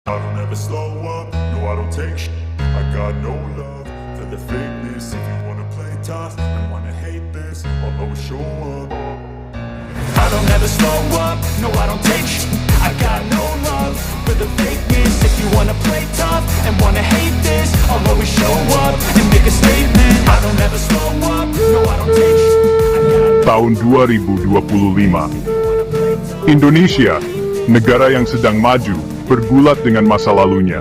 I don't ever slow up, no I don't take sh**. I got no love for the fakeness. If you wanna play tough and wanna hate this, I'll always show up. I don't ever slow up, no I don't take sh**. I got no love for the fakeness. If you wanna play tough and wanna hate this, I'll always show up and make a statement. I don't ever slow up, no I don't take sh**. Tahun 2025, Indonesia, negara yang sedang maju, bergulat dengan masa lalunya.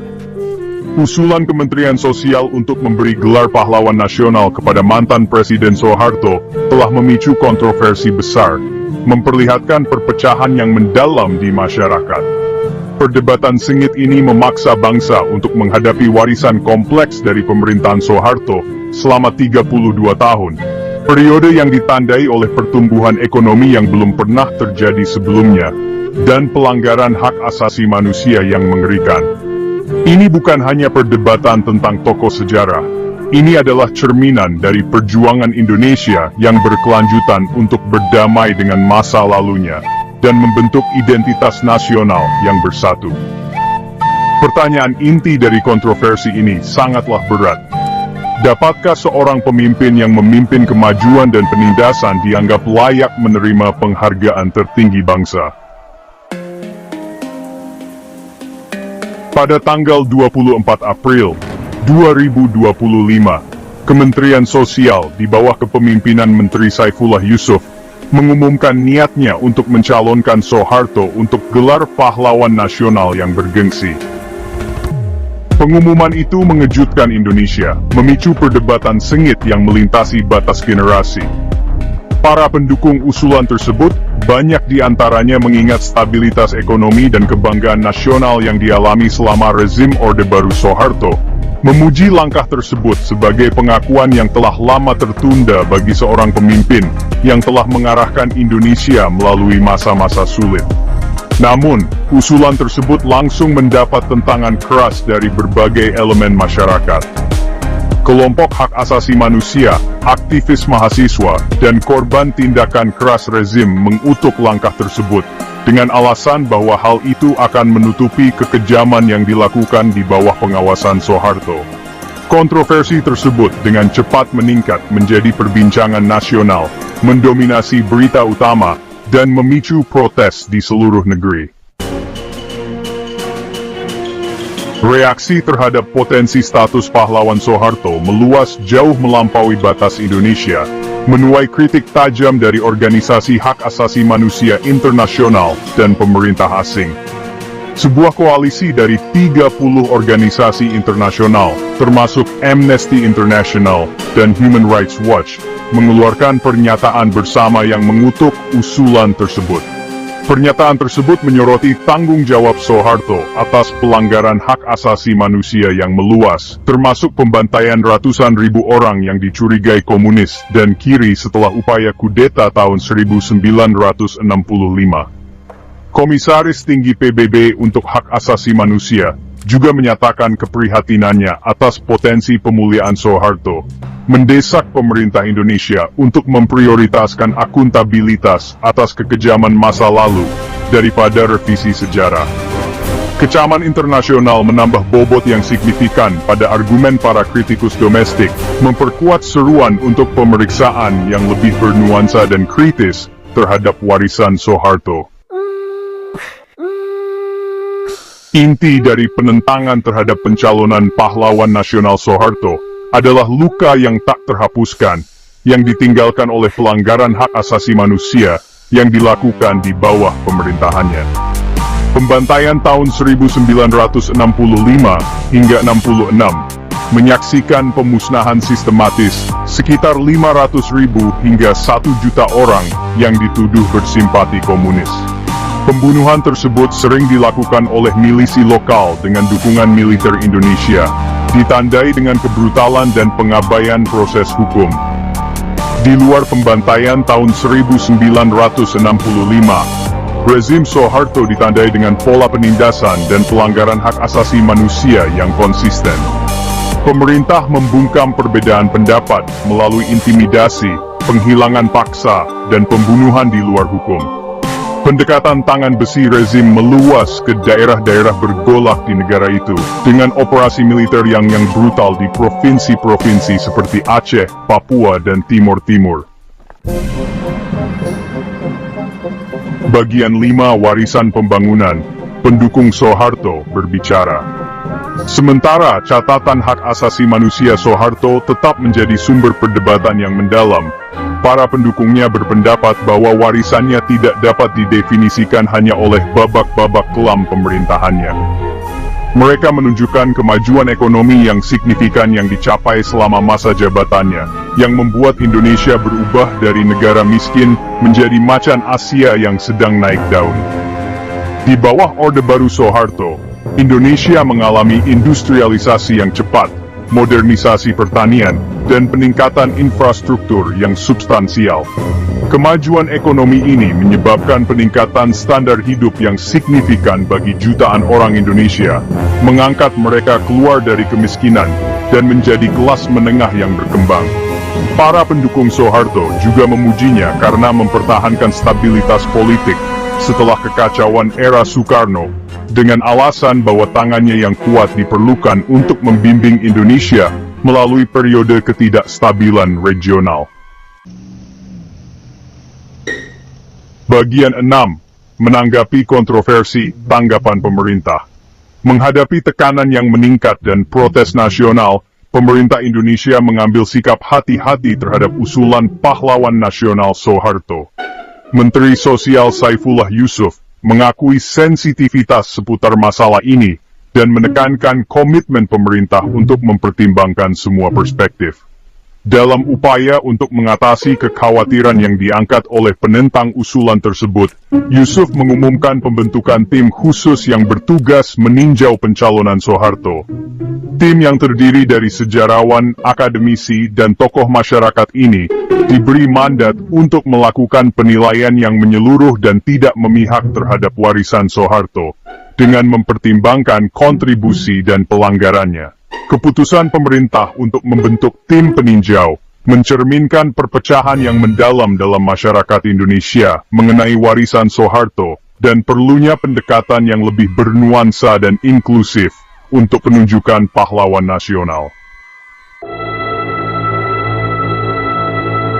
Usulan Kementerian Sosial untuk memberi gelar pahlawan nasional kepada mantan Presiden Soeharto telah memicu kontroversi besar, memperlihatkan perpecahan yang mendalam di masyarakat. Perdebatan sengit ini memaksa bangsa untuk menghadapi warisan kompleks dari pemerintahan Soeharto selama 32 tahun, periode yang ditandai oleh pertumbuhan ekonomi yang belum pernah terjadi sebelumnya, dan pelanggaran hak asasi manusia yang mengerikan. Ini bukan hanya perdebatan tentang tokoh sejarah, ini adalah cerminan dari perjuangan Indonesia yang berkelanjutan untuk berdamai dengan masa lalunya, dan membentuk identitas nasional yang bersatu. Pertanyaan inti dari kontroversi ini sangatlah berat. Dapatkah seorang pemimpin yang memimpin kemajuan dan penindasan dianggap layak menerima penghargaan tertinggi bangsa? Pada tanggal 24 April 2025, Kementerian Sosial di bawah kepemimpinan Menteri Saifullah Yusuf mengumumkan niatnya untuk mencalonkan Soeharto untuk gelar pahlawan nasional yang bergengsi. Pengumuman itu mengejutkan Indonesia, memicu perdebatan sengit yang melintasi batas generasi. Para pendukung usulan tersebut, banyak di antaranya mengingat stabilitas ekonomi dan kebanggaan nasional yang dialami selama rezim Orde Baru Soeharto, memuji langkah tersebut sebagai pengakuan yang telah lama tertunda bagi seorang pemimpin yang telah mengarahkan Indonesia melalui masa-masa sulit. Namun, usulan tersebut langsung mendapat tentangan keras dari berbagai elemen masyarakat. Kelompok hak asasi manusia, aktivis mahasiswa, dan korban tindakan keras rezim mengutuk langkah tersebut, dengan alasan bahwa hal itu akan menutupi kekejaman yang dilakukan di bawah pengawasan Soeharto. Kontroversi tersebut dengan cepat meningkat menjadi perbincangan nasional, mendominasi berita utama, dan memicu protes di seluruh negeri. Reaksi terhadap potensi status pahlawan Soeharto meluas jauh melampaui batas Indonesia, menuai kritik tajam dari organisasi hak asasi manusia internasional dan pemerintah asing. Sebuah koalisi dari 30 organisasi internasional, termasuk Amnesty International dan Human Rights Watch, mengeluarkan pernyataan bersama yang mengutuk usulan tersebut. Pernyataan tersebut menyoroti tanggung jawab Soeharto atas pelanggaran hak asasi manusia yang meluas, termasuk pembantaian ratusan ribu orang yang dicurigai komunis dan kiri setelah upaya kudeta tahun 1965. Komisaris Tinggi PBB untuk Hak Asasi Manusia juga menyatakan keprihatinannya atas potensi pemuliaan Soeharto, mendesak pemerintah Indonesia untuk memprioritaskan akuntabilitas atas kekejaman masa lalu daripada revisi sejarah. Kecaman internasional menambah bobot yang signifikan pada argumen para kritikus domestik, memperkuat seruan untuk pemeriksaan yang lebih bernuansa dan kritis terhadap warisan Soeharto. Inti dari penentangan terhadap pencalonan pahlawan nasional Soeharto adalah luka yang tak terhapuskan, yang ditinggalkan oleh pelanggaran hak asasi manusia yang dilakukan di bawah pemerintahannya. Pembantaian tahun 1965 hingga 66 menyaksikan pemusnahan sistematis sekitar 500.000 hingga 1 juta orang yang dituduh bersimpati komunis. Pembunuhan tersebut sering dilakukan oleh milisi lokal dengan dukungan militer Indonesia, ditandai dengan kebrutalan dan pengabaian proses hukum. Di luar pembantaian tahun 1965, rezim Soeharto ditandai dengan pola penindasan dan pelanggaran hak asasi manusia yang konsisten. Pemerintah membungkam perbedaan pendapat melalui intimidasi, penghilangan paksa, dan pembunuhan di luar hukum. Pendekatan tangan besi rezim meluas ke daerah-daerah bergolak di negara itu, dengan operasi militer yang brutal di provinsi-provinsi seperti Aceh, Papua, dan Timur Timur. Bagian 5 Warisan Pembangunan, pendukung Soeharto berbicara. Sementara catatan hak asasi manusia Soeharto tetap menjadi sumber perdebatan yang mendalam, para pendukungnya berpendapat bahwa warisannya tidak dapat didefinisikan hanya oleh babak-babak kelam pemerintahannya. Mereka menunjukkan kemajuan ekonomi yang signifikan yang dicapai selama masa jabatannya, yang membuat Indonesia berubah dari negara miskin menjadi macan Asia yang sedang naik daun. Di bawah Orde Baru Soeharto, Indonesia mengalami industrialisasi yang cepat, modernisasi pertanian, dan peningkatan infrastruktur yang substansial. Kemajuan ekonomi ini menyebabkan peningkatan standar hidup yang signifikan bagi jutaan orang Indonesia, mengangkat mereka keluar dari kemiskinan, dan menjadi kelas menengah yang berkembang. Para pendukung Soeharto juga memujinya karena mempertahankan stabilitas politik setelah kekacauan era Soekarno, dengan alasan bahwa tangannya yang kuat diperlukan untuk membimbing Indonesia melalui periode ketidakstabilan regional. Bagian 6. Menanggapi kontroversi, tanggapan pemerintah. Menghadapi tekanan yang meningkat dan protes nasional, pemerintah Indonesia mengambil sikap hati-hati terhadap usulan pahlawan nasional Soeharto. Menteri Sosial Saifullah Yusuf mengakui sensitivitas seputar masalah ini dan menekankan komitmen pemerintah untuk mempertimbangkan semua perspektif. Dalam upaya untuk mengatasi kekhawatiran yang diangkat oleh penentang usulan tersebut, Yusuf mengumumkan pembentukan tim khusus yang bertugas meninjau pencalonan Soeharto. Tim yang terdiri dari sejarawan, akademisi, dan tokoh masyarakat ini diberi mandat untuk melakukan penilaian yang menyeluruh dan tidak memihak terhadap warisan Soeharto, dengan mempertimbangkan kontribusi dan pelanggarannya. Keputusan pemerintah untuk membentuk tim peninjau mencerminkan perpecahan yang mendalam dalam masyarakat Indonesia mengenai warisan Soeharto dan perlunya pendekatan yang lebih bernuansa dan inklusif untuk penunjukan pahlawan nasional.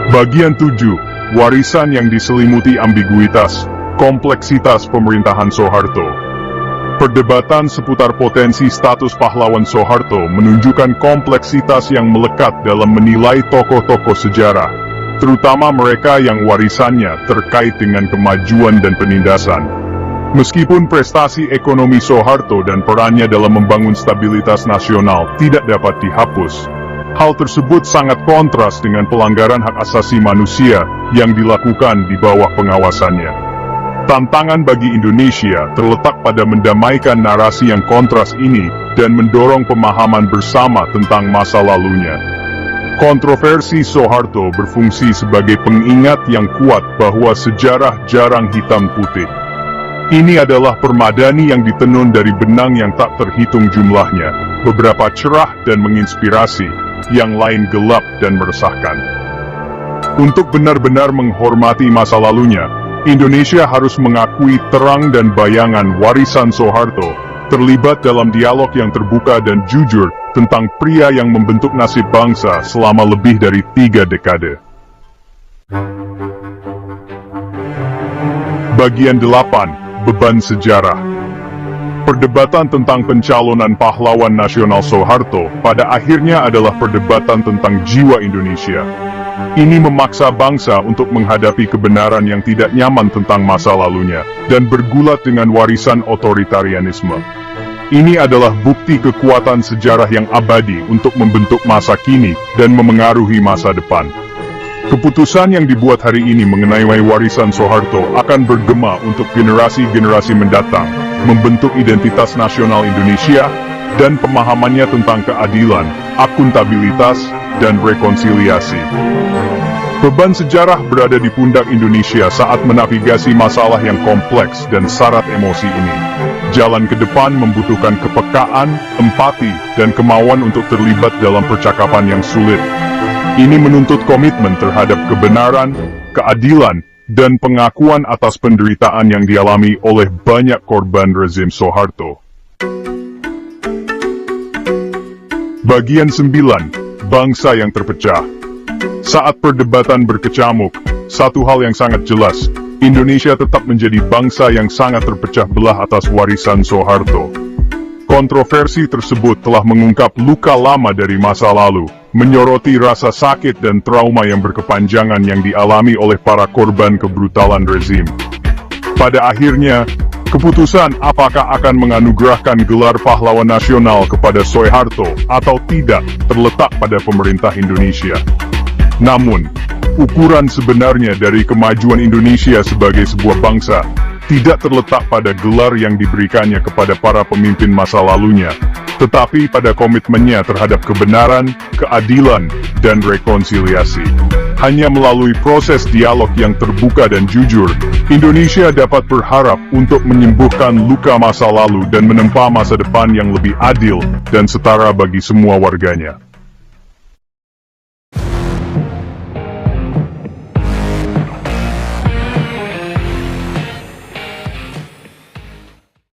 Bagian 7. Warisan yang diselimuti ambiguitas, kompleksitas pemerintahan Soeharto. Perdebatan seputar potensi status pahlawan Soeharto menunjukkan kompleksitas yang melekat dalam menilai tokoh-tokoh sejarah, terutama mereka yang warisannya terkait dengan kemajuan dan penindasan. Meskipun prestasi ekonomi Soeharto dan perannya dalam membangun stabilitas nasional tidak dapat dihapus, hal tersebut sangat kontras dengan pelanggaran hak asasi manusia yang dilakukan di bawah pengawasannya. Tantangan bagi Indonesia terletak pada mendamaikan narasi yang kontras ini dan mendorong pemahaman bersama tentang masa lalunya. Kontroversi Soeharto berfungsi sebagai pengingat yang kuat bahwa sejarah jarang hitam putih. Ini adalah permadani yang ditenun dari benang yang tak terhitung jumlahnya, beberapa cerah dan menginspirasi, yang lain gelap dan meresahkan. Untuk benar-benar menghormati masa lalunya, Indonesia harus mengakui terang dan bayangan warisan Soeharto, terlibat dalam dialog yang terbuka dan jujur tentang pria yang membentuk nasib bangsa selama lebih dari 3 dekade. Bagian 8. Beban sejarah. Perdebatan tentang pencalonan pahlawan nasional Soeharto pada akhirnya adalah perdebatan tentang jiwa Indonesia. Ini memaksa bangsa untuk menghadapi kebenaran yang tidak nyaman tentang masa lalunya, dan bergulat dengan warisan otoritarianisme. Ini adalah bukti kekuatan sejarah yang abadi untuk membentuk masa kini dan memengaruhi masa depan. Keputusan yang dibuat hari ini mengenai warisan Soeharto akan bergema untuk generasi-generasi mendatang, membentuk identitas nasional Indonesia, dan pemahamannya tentang keadilan, akuntabilitas, dan rekonsiliasi. Beban sejarah berada di pundak Indonesia saat menavigasi masalah yang kompleks dan syarat emosi ini. Jalan ke depan membutuhkan kepekaan, empati, dan kemauan untuk terlibat dalam percakapan yang sulit. Ini menuntut komitmen terhadap kebenaran, keadilan, dan pengakuan atas penderitaan yang dialami oleh banyak korban rezim Soeharto. Bagian 9. Bangsa yang terpecah. Saat perdebatan berkecamuk, satu hal yang sangat jelas, Indonesia tetap menjadi bangsa yang sangat terpecah belah atas warisan Soeharto. Kontroversi tersebut telah mengungkap luka lama dari masa lalu, menyoroti rasa sakit dan trauma yang berkepanjangan yang dialami oleh para korban kebrutalan rezim. Pada akhirnya, keputusan apakah akan menganugerahkan gelar pahlawan nasional kepada Soeharto atau tidak terletak pada pemerintah Indonesia. Namun, ukuran sebenarnya dari kemajuan Indonesia sebagai sebuah bangsa tidak terletak pada gelar yang diberikannya kepada para pemimpin masa lalunya, tetapi pada komitmennya terhadap kebenaran, keadilan, dan rekonsiliasi. Hanya melalui proses dialog yang terbuka dan jujur, Indonesia dapat berharap untuk menyembuhkan luka masa lalu dan menempa masa depan yang lebih adil dan setara bagi semua warganya.